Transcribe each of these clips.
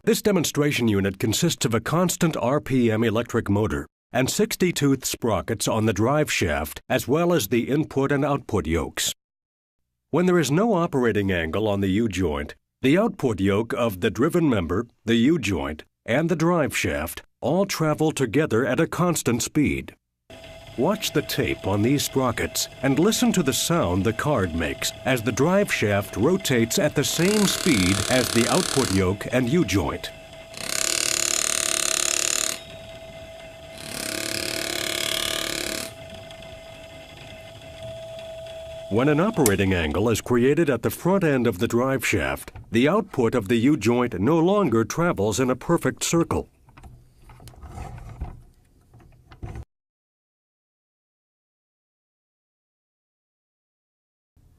This demonstration unit consists of a constant RPM electric motor and 60-tooth sprockets on the drive shaft as well as the input and output yokes. When there is no operating angle on the U-joint, the output yoke of the driven member, the U-joint, and the drive shaft all travel together at a constant speed. Watch the tape on these sprockets and listen to the sound the card makes as the drive shaft rotates at the same speed as the output yoke and U-joint. When an operating angle is created at the front end of the drive shaft, the output of the U-joint no longer travels in a perfect circle.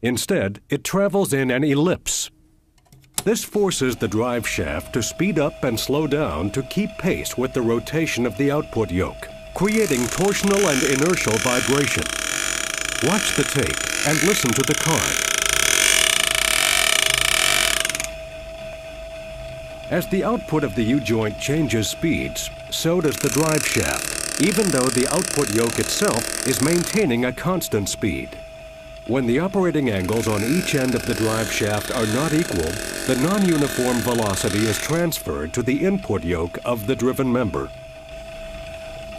Instead, it travels in an ellipse. This forces the drive shaft to speed up and slow down to keep pace with the rotation of the output yoke, creating torsional and inertial vibration. Watch the tape and listen to the card. As the output of the U-joint changes speeds, so does the drive shaft, even though the output yoke itself is maintaining a constant speed. When the operating angles on each end of the drive shaft are not equal, the non-uniform velocity is transferred to the input yoke of the driven member.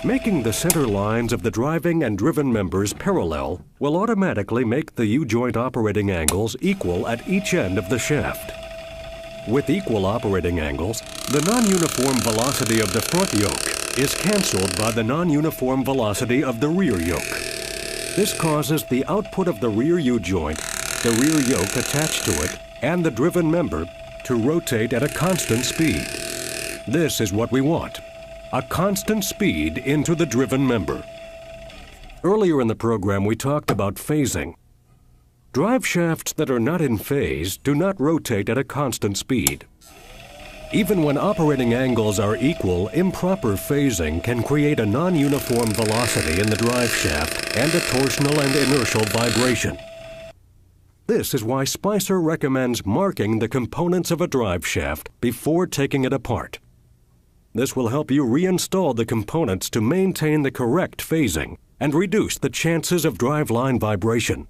Making the center lines of the driving and driven members parallel will automatically make the U-joint operating angles equal at each end of the shaft. With equal operating angles, the non-uniform velocity of the front yoke is canceled by the non-uniform velocity of the rear yoke. This causes the output of the rear U-joint, the rear yoke attached to it, and the driven member to rotate at a constant speed. This is what we want, a constant speed into the driven member. Earlier in the program, we talked about phasing. Drive shafts that are not in phase do not rotate at a constant speed. Even when operating angles are equal, improper phasing can create a non-uniform velocity in the drive shaft and a torsional and inertial vibration. This is why Spicer recommends marking the components of a drive shaft before taking it apart. This will help you reinstall the components to maintain the correct phasing and reduce the chances of driveline vibration.